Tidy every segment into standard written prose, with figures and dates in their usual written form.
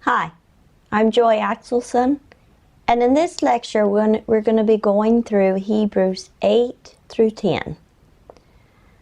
Hi, I'm Joy Axelson, and in this lecture we're going to be going through Hebrews 8 through 10.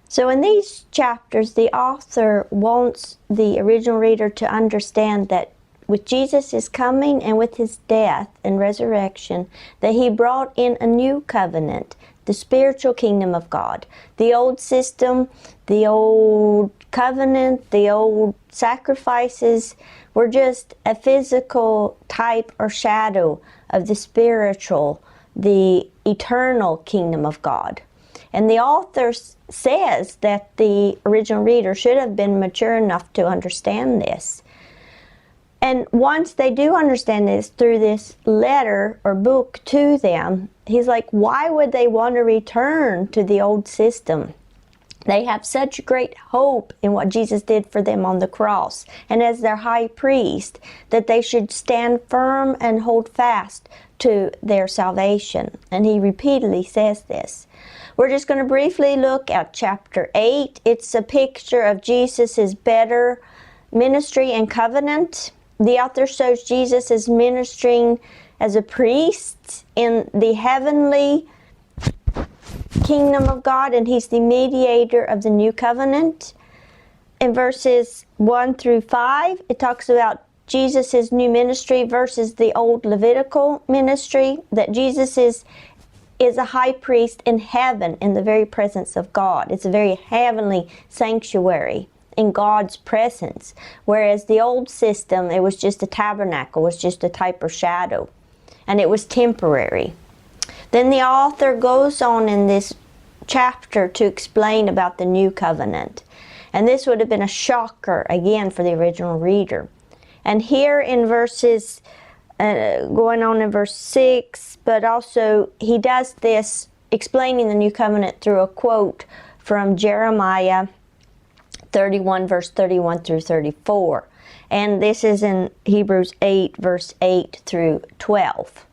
So in these chapters, the author wants the original reader to understand that with Jesus' coming and with his death and resurrection, that he brought in a new covenant, the spiritual kingdom of God. The old system, the old covenant, the old sacrifices were just a physical type or shadow of the spiritual, the eternal kingdom of God. And the author says that the original reader should have been mature enough to understand this. And once they do understand this through this letter or book to them, he's like, why would they want to return to the old system? They have such great hope in what Jesus did for them on the cross and as their high priest, that they should stand firm and hold fast to their salvation. And he repeatedly says this. We're just going to briefly look at chapter 8. It's a picture of Jesus' better ministry and covenant. The author shows Jesus as ministering as a priest in the heavenly kingdom of God, and he's the mediator of the new covenant. In verses 1 through 5, it talks about Jesus' new ministry versus the old Levitical ministry, that Jesus is a high priest in heaven in the very presence of God. It's a very heavenly sanctuary in God's presence, whereas the old system, it was just a tabernacle, was just a type or shadow, and it was temporary. Then the author goes on in this chapter to explain about the new covenant, and this would have been a shocker again for the original reader. And here in verses going on in verse 6, but also he does this explaining the new covenant through a quote from Jeremiah 31 verse 31 through 34, and this is in Hebrews 8 verse 8 through 12.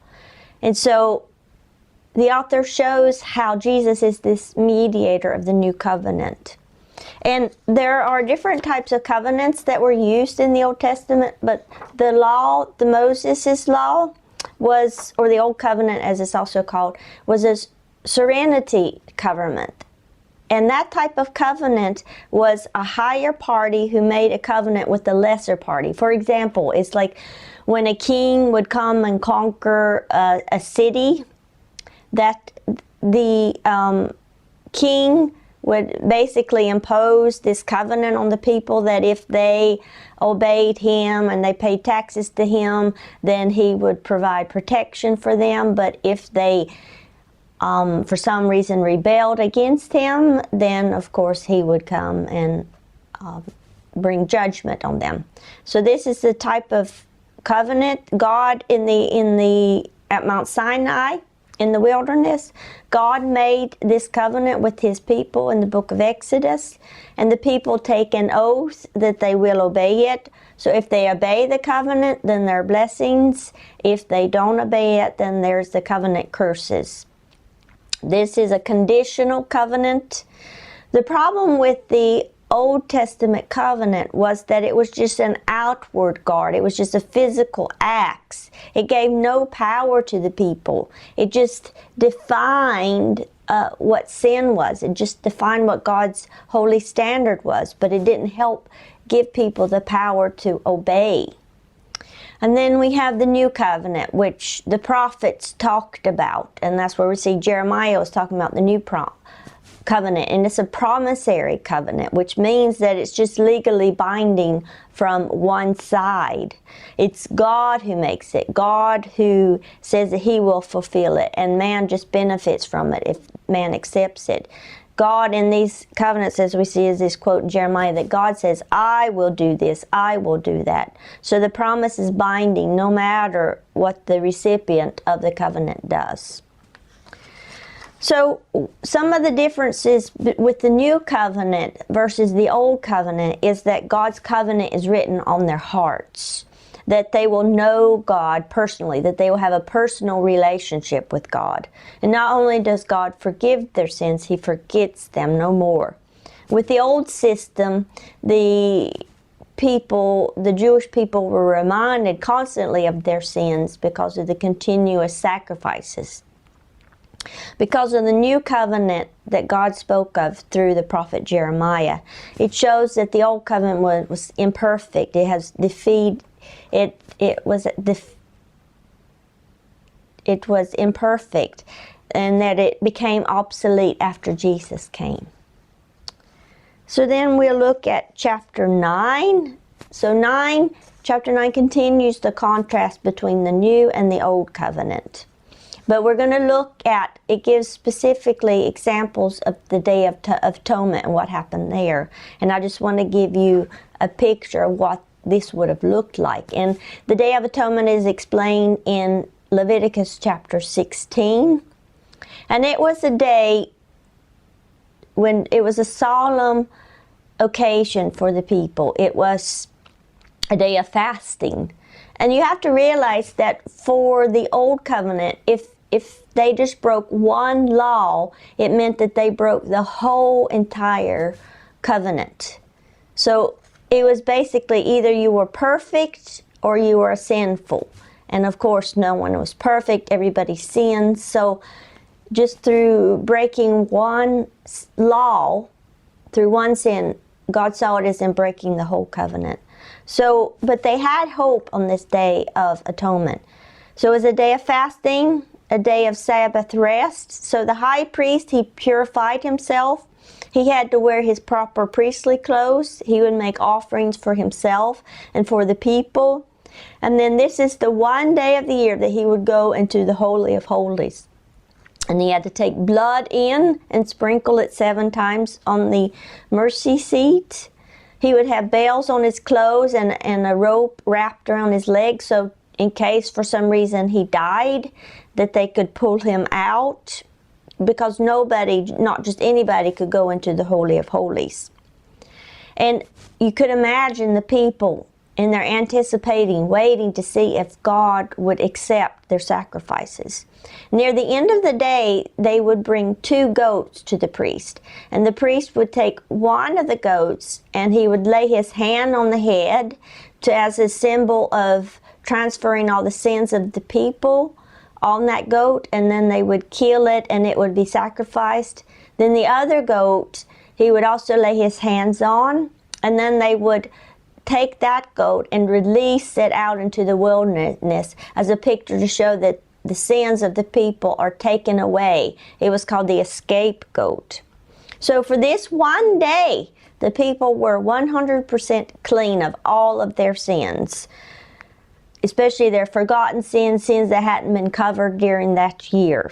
And so the author shows how Jesus is this mediator of the new covenant. And there are different types of covenants that were used in the Old Testament, but the law, the Moses' law was, or the Old Covenant as it's also called, was a serenity covenant. And that type of covenant was a higher party who made a covenant with the lesser party. For example, it's like when a king would come and conquer a city, that the king would basically impose this covenant on the people that if they obeyed him and they paid taxes to him, then he would provide protection for them. But if they for some reason rebelled against him, then of course he would come and bring judgment on them. So this is the type of covenant God at Mount Sinai in the wilderness. God made this covenant with his people in the book of Exodus, and the people take an oath that they will obey it. So if they obey the covenant, then there are blessings. If they don't obey it, then there's the covenant curses. This is a conditional covenant. The problem with the Old Testament covenant was that it was just an outward guard. It was just a physical axe. It gave no power to the people. It just defined what sin was. It just defined what God's holy standard was, but it didn't help give people the power to obey. And then we have the new covenant, which the prophets talked about. And that's where we see Jeremiah was talking about the new covenant. And it's a promissory covenant, which means that it's just legally binding from one side. It's God who makes it. God who says that he will fulfill it. And man just benefits from it if man accepts it. God in these covenants, as we see, is this quote in Jeremiah that God says, I will do this, I will do that. So the promise is binding no matter what the recipient of the covenant does. So some of the differences with the new covenant versus the old covenant is that God's covenant is written on their hearts, that they will know God personally, that they will have a personal relationship with God. And not only does God forgive their sins, he forgets them no more. With the old system, the people, the Jewish people, were reminded constantly of their sins because of the continuous sacrifices. Because of the new covenant that God spoke of through the prophet Jeremiah, it shows that the old covenant was imperfect. It has it was imperfect, and that it became obsolete after Jesus came. So then we'll look at chapter 9. So chapter 9 continues the contrast between the new and the old covenant. But we're going to look at, it gives specifically examples of the Day of Atonement and what happened there. And I just want to give you a picture of what this would have looked like. And the Day of Atonement is explained in Leviticus chapter 16. And it was a day when it was a solemn occasion for the people. It was a day of fasting. And you have to realize that for the old covenant, if they just broke one law, it meant that they broke the whole entire covenant. So it was basically either you were perfect or you were sinful. And of course, no one was perfect. Everybody sinned. So just through breaking one law, through one sin, God saw it as in breaking the whole covenant. So, but they had hope on this Day of Atonement. So it was a day of fasting, a day of Sabbath rest. So the high priest, he purified himself. He had to wear his proper priestly clothes. He would make offerings for himself and for the people. And then this is the one day of the year that he would go into the Holy of Holies. And he had to take blood in and sprinkle it 7 times on the mercy seat. He would have bells on his clothes and a rope wrapped around his legs, so in case for some reason he died, that they could pull him out, because nobody, not just anybody, could go into the Holy of Holies. And you could imagine the people, and they're anticipating, waiting to see if God would accept their sacrifices. Near the end of the day, they would bring 2 goats to the priest. And the priest would take one of the goats and he would lay his hand on the head as a symbol of transferring all the sins of the people on that goat. And then they would kill it and it would be sacrificed. Then the other goat, he would also lay his hands on. And then they would take that goat and release it out into the wilderness as a picture to show that the sins of the people are taken away. It was called the scapegoat. So for this one day, the people were 100% clean of all of their sins, especially their forgotten sins, sins that hadn't been covered during that year.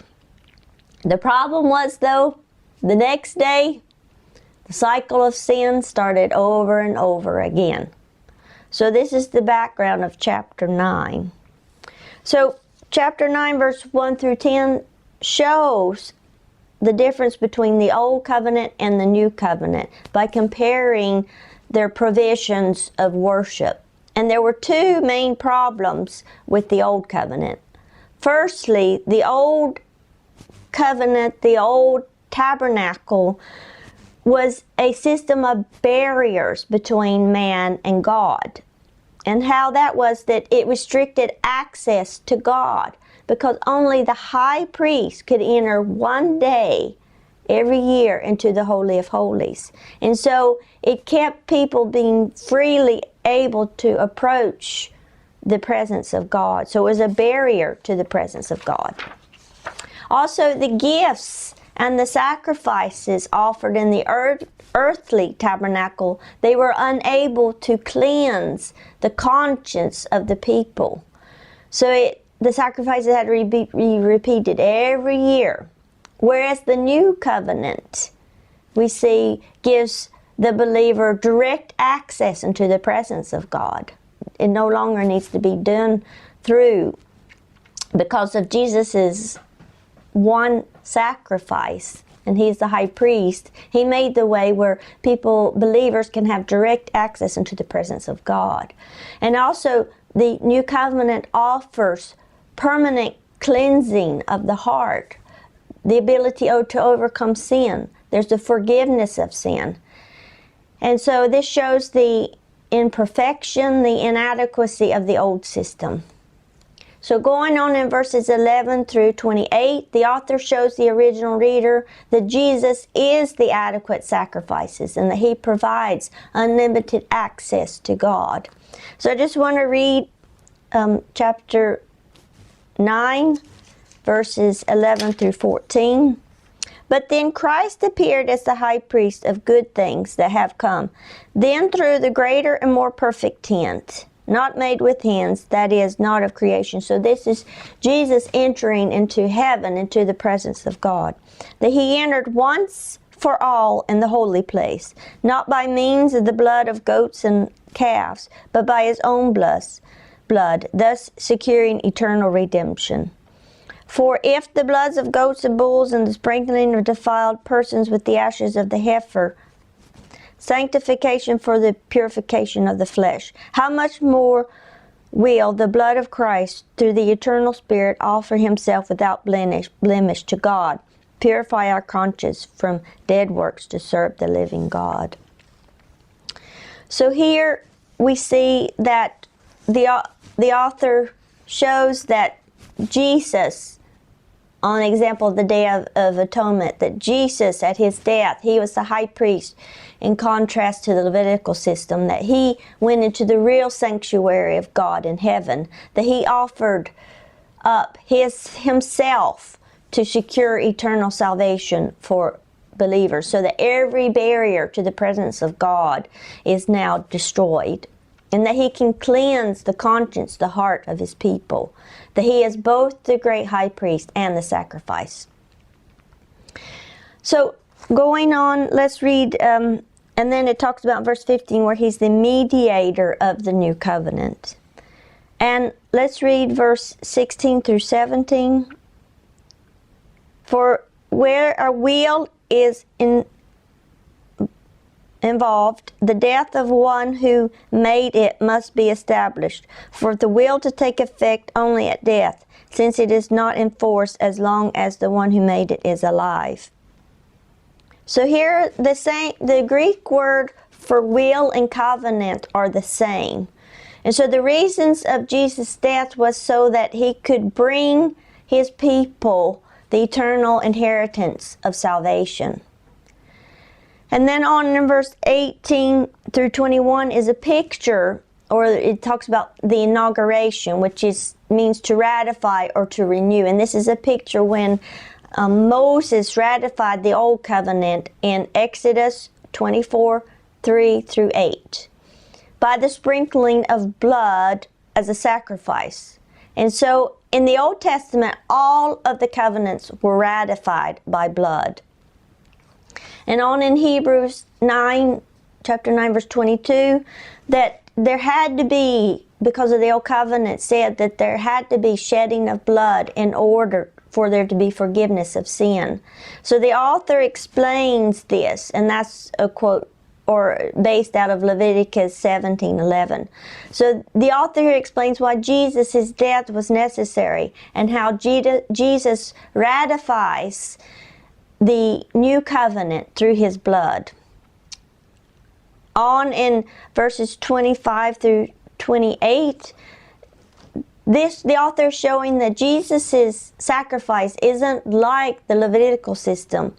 The problem was, though, the next day, the cycle of sin started over and over again. So this is the background of chapter 9. So chapter 9, verse 1 through 10 shows the difference between the old covenant and the new covenant by comparing their provisions of worship. And there were 2 main problems with the old covenant. Firstly, the old covenant, the old tabernacle, was a system of barriers between man and God. And how that was that it restricted access to God, because only the high priest could enter one day every year into the Holy of Holies. And so it kept people being freely able to approach the presence of God. So it was a barrier to the presence of God. Also, the gifts and the sacrifices offered in the earthly tabernacle, they were unable to cleanse the conscience of the people. So the sacrifices had to be repeated every year. Whereas the new covenant, we see, gives the believer direct access into the presence of God. It no longer needs to be done through, because of Jesus's one sacrifice, and he's the high priest. He made the way where believers can have direct access into the presence of God. And also, the new covenant offers permanent cleansing of the heart, the ability to overcome sin. There's the forgiveness of sin. And so this shows the imperfection, the inadequacy of the old system. So going on in verses 11 through 28, the author shows the original reader that Jesus is the adequate sacrifices and that he provides unlimited access to God. So I just want to read chapter 9, verses 11 through 14. But then Christ appeared as the high priest of good things that have come, then through the greater and more perfect tent, not made with hands, that is, not of creation. So this is Jesus entering into heaven, into the presence of God. That he entered once for all in the holy place, not by means of the blood of goats and calves, but by his own blood, thus securing eternal redemption. For if the bloods of goats and bulls and the sprinkling of defiled persons with the ashes of the heifer, sanctification for the purification of the flesh, how much more will the blood of Christ, through the eternal Spirit, offer himself without blemish to God, purify our conscience from dead works to serve the living God. So here we see that the author shows that Jesus, on example of the Day of Atonement, that Jesus at his death, he was the high priest in contrast to the Levitical system, that he went into the real sanctuary of God in heaven, that he offered up himself to secure eternal salvation for believers, so that every barrier to the presence of God is now destroyed, and that he can cleanse the conscience, the heart of his people, that he is both the great high priest and the sacrifice. So going on, let's read, and then it talks about verse 15 where he's the mediator of the new covenant. And let's read verse 16 through 17. For where a will is involved, the death of one who made it must be established, for the will to take effect only at death, since it is not enforced as long as the one who made it is alive. So here the Greek word for will and covenant are the same. And so the reasons of Jesus' death was so that he could bring his people the eternal inheritance of salvation. And then on in verse 18 through 21 is a picture, or it talks about the inauguration, which means to ratify or to renew. And this is a picture when Moses ratified the old covenant in Exodus 24, 3 through 8, by the sprinkling of blood as a sacrifice. And so in the Old Testament, all of the covenants were ratified by blood. And on in Hebrews 9, chapter 9, verse 22, that there had to be, because of the old covenant, said that there had to be shedding of blood in order for there to be forgiveness of sin. So the author explains this, and that's a quote or based out of Leviticus 17:11. So the author here explains why Jesus' death was necessary and how Jesus ratifies the new covenant through his blood. On in verses 25 through 28, the author is showing that Jesus' sacrifice isn't like the Levitical system,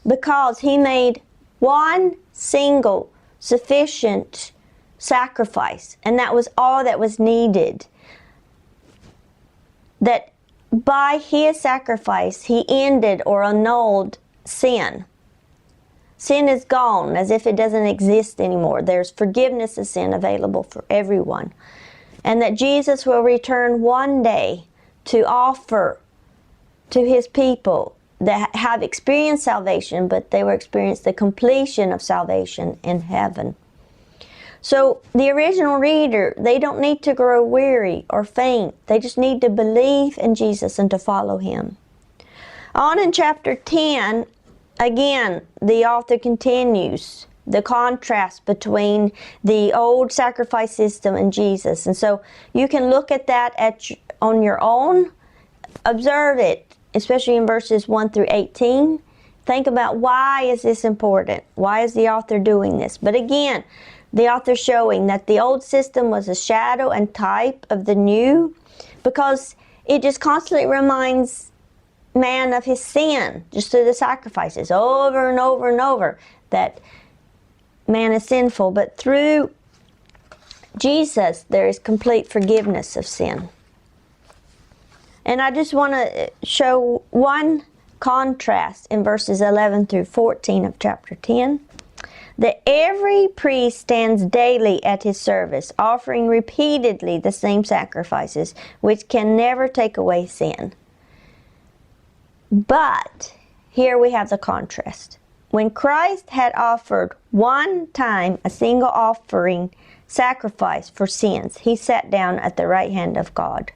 because he made one single sufficient sacrifice, and that was all that was needed. That by his sacrifice he ended or annulled sin. Sin is gone, as if it doesn't exist anymore. There's forgiveness of sin available for everyone. And that Jesus will return one day to offer to his people that have experienced salvation, but they will experience the completion of salvation in heaven. So the original reader, they don't need to grow weary or faint. They just need to believe in Jesus and to follow him. On in chapter 10, again, the author continues the contrast between the old sacrifice system and Jesus. And so you can look at that on your own, observe it, especially in verses 1 through 18. Think about, why is this important? Why is the author doing this? But again, the author showing that the old system was a shadow and type of the new, because it just constantly reminds man of his sin, just through the sacrifices over and over and over, that man is sinful. But through Jesus, there is complete forgiveness of sin. And I just want to show one contrast in verses 11 through 14 of chapter 10. That every priest stands daily at his service, offering repeatedly the same sacrifices, which can never take away sin. But here we have the contrast. When Christ had offered one time a single offering sacrifice for sins, he sat down at the right hand of God,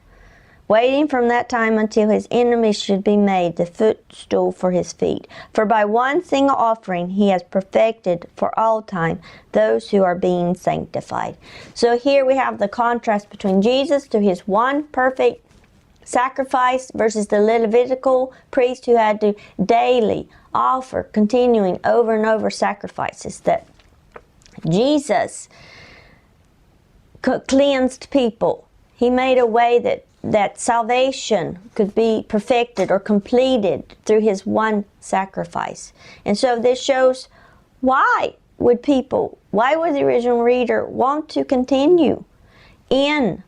waiting from that time until his enemies should be made the footstool for his feet. For by one single offering he has perfected for all time those who are being sanctified. So here we have the contrast between Jesus through his one perfect sacrifice versus the Levitical priest who had to daily offer, continuing over and over sacrifices. That Jesus cleansed people. He made a way that salvation could be perfected or completed through his one sacrifice. And so this shows why would the original reader want to continue in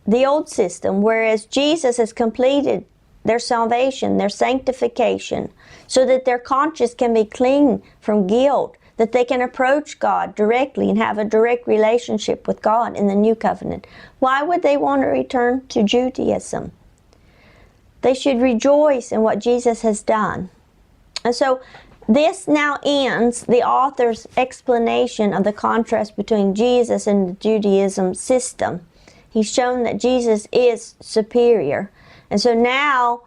the old system, whereas Jesus has completed their salvation, their sanctification, so that their conscience can be clean from guilt, that they can approach God directly and have a direct relationship with God in the new covenant. Why would they want to return to Judaism? They should rejoice in what Jesus has done. And so this now ends the author's explanation of the contrast between Jesus and the Judaism system. He's shown that Jesus is superior. And so now,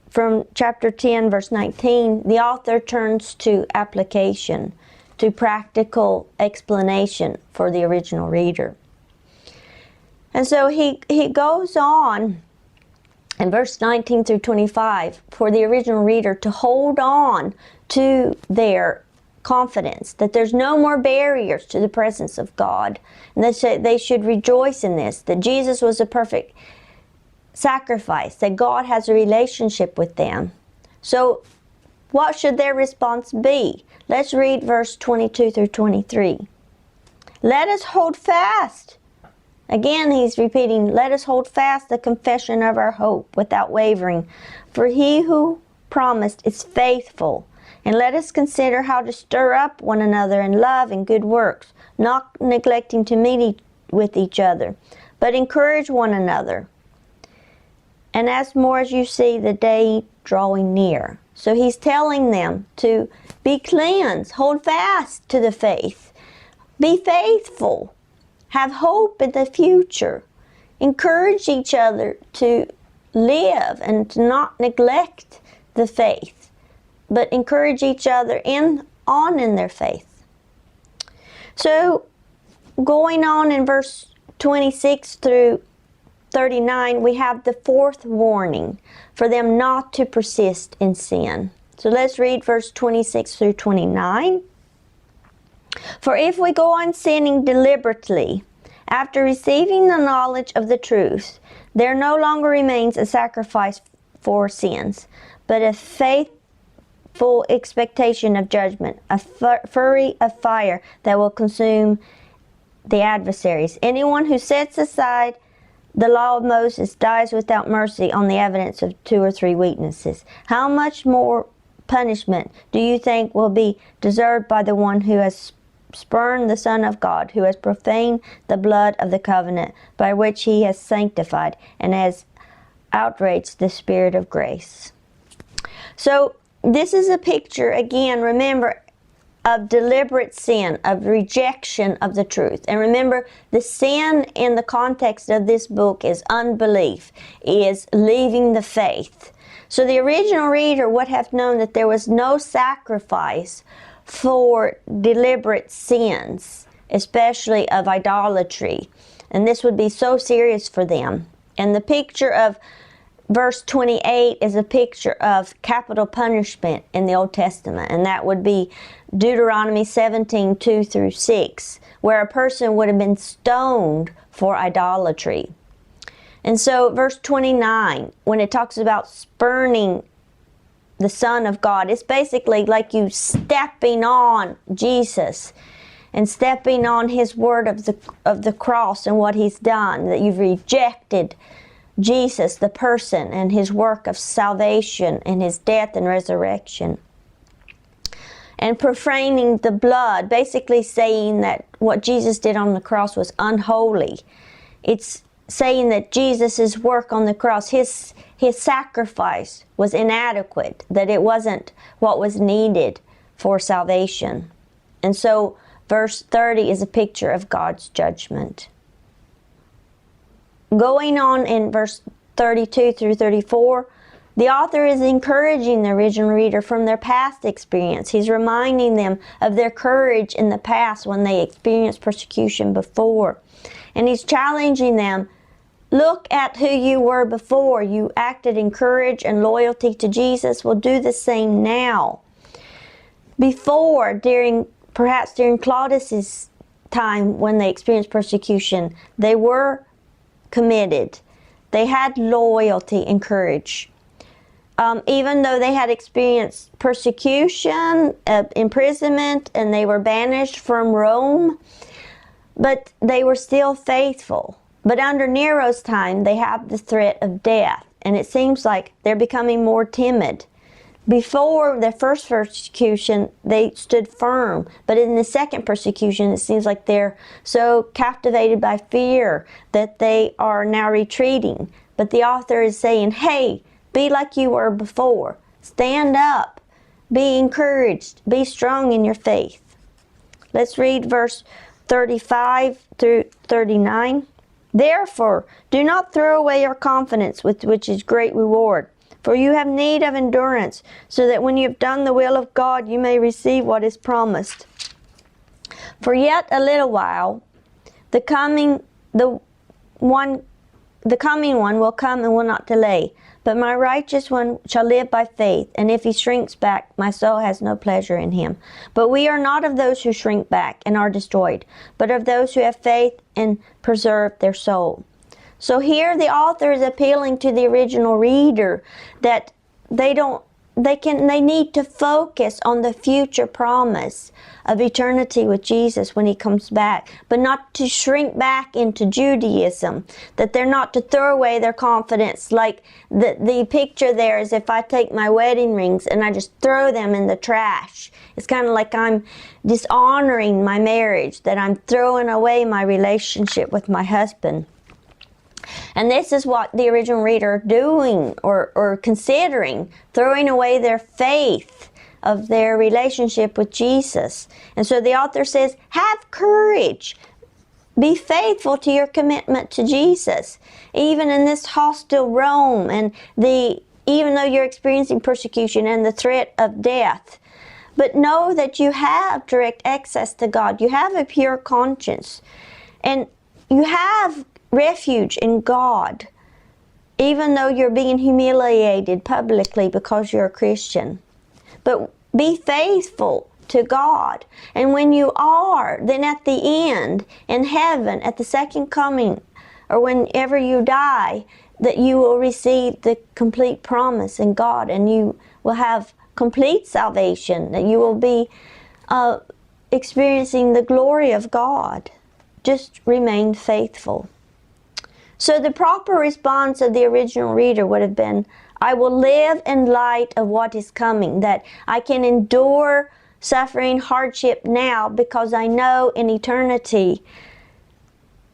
from chapter 10, verse 19, the author turns to application, to practical explanation for the original reader. And so he goes on in verse 19 through 25 for the original reader to hold on to their confidence, that there's no more barriers to the presence of God, and they should rejoice in this, that Jesus was a perfect sacrifice, that God has a relationship with them. So what should their response be? Let's read verse 22 through 23. Let us hold fast. Again, he's repeating, let us hold fast the confession of our hope without wavering, for he who promised is faithful. And let us consider how to stir up one another in love and good works, not neglecting to meet with each other, but encourage one another. And as more as you see the day drawing near. So he's telling them to be cleansed, hold fast to the faith, be faithful, have hope in the future, encourage each other to live and to not neglect the faith, but encourage each other in their faith. So going on in verse 26 through 39, we have the fourth warning for them not to persist in sin. So let's read verse 26 through 29. For if we go on sinning deliberately, after receiving the knowledge of the truth, there no longer remains a sacrifice for sins, but a faithful expectation of judgment, a fury of fire that will consume the adversaries. Anyone who sets aside the law of Moses dies without mercy on the evidence of 2 or 3 witnesses. How much more punishment do you think will be deserved by the one who has spurned the Son of God, who has profaned the blood of the covenant by which he has sanctified and has outraged the Spirit of grace? So this is a picture, again, remember, of deliberate sin, of rejection of the truth. And remember, the sin in the context of this book is unbelief, is leaving the faith. So the original reader would have known that there was no sacrifice for deliberate sins, especially of idolatry. And this would be so serious for them. And the picture of verse 28 is a picture of capital punishment in the Old Testament, and that would be Deuteronomy 17:2 through 6, where a person would have been stoned for idolatry. And so verse 29, when it talks about spurning the Son of God, it's basically like you stepping on Jesus and stepping on His word of the cross and what He's done, that you've rejected Jesus, the person, and His work of salvation and His death and resurrection. And profaning the blood, basically saying that what Jesus did on the cross was unholy. It's saying that Jesus' work on the cross, His sacrifice was inadequate, that it wasn't what was needed for salvation. And so verse 30 is a picture of God's judgment. Going on in verse 32 through 34, the author is encouraging the original reader from their past experience. He's reminding them of their courage in the past when they experienced persecution before. And he's challenging them, look at who you were before. You acted in courage and loyalty to Jesus. Well, do the same now. Before, perhaps during Claudius's time when they experienced persecution, they were committed. They had loyalty and courage. Even though they had experienced persecution, imprisonment, and they were banished from Rome, but they were still faithful. But under Nero's time, they have the threat of death, and it seems like they're becoming more timid. Before the first persecution, they stood firm, but in the second persecution, it seems like they're so captivated by fear that they are now retreating. But the author is saying, hey, be like you were before. Stand up. Be encouraged. Be strong in your faith. Let's read verse 35 through 39. Therefore, do not throw away your confidence, with which is great reward. For you have need of endurance, so that when you have done the will of God, you may receive what is promised. For yet a little while, the coming one will come and will not delay. But my righteous one shall live by faith, and if he shrinks back, my soul has no pleasure in him. But we are not of those who shrink back and are destroyed, but of those who have faith and preserve their soul. So here the author is appealing to the original reader that they need to focus on the future promise of eternity with Jesus when He comes back, but not to shrink back into Judaism, that they're not to throw away their confidence. Like the picture there is if I take my wedding rings and I just throw them in the trash. It's kind of like I'm dishonoring my marriage, that I'm throwing away my relationship with my husband. And this is what the original reader are doing or considering, throwing away their faith of their relationship with Jesus. And so the author says, have courage. Be faithful to your commitment to Jesus. Even in this hostile Rome, and even though you're experiencing persecution and the threat of death. But know that you have direct access to God. You have a pure conscience. And you have refuge in God, even though you're being humiliated publicly because you're a Christian. But be faithful to God. And when you are, then at the end, in heaven, at the second coming, or whenever you die, that you will receive the complete promise in God, and you will have complete salvation, that you will be experiencing the glory of God. Just remain faithful. So the proper response of the original reader would have been, I will live in light of what is coming, that I can endure suffering, hardship now because I know in eternity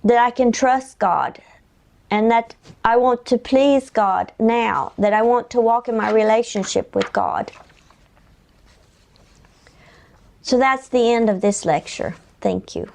that I can trust God, and that I want to please God now, that I want to walk in my relationship with God. So that's the end of this lecture. Thank you.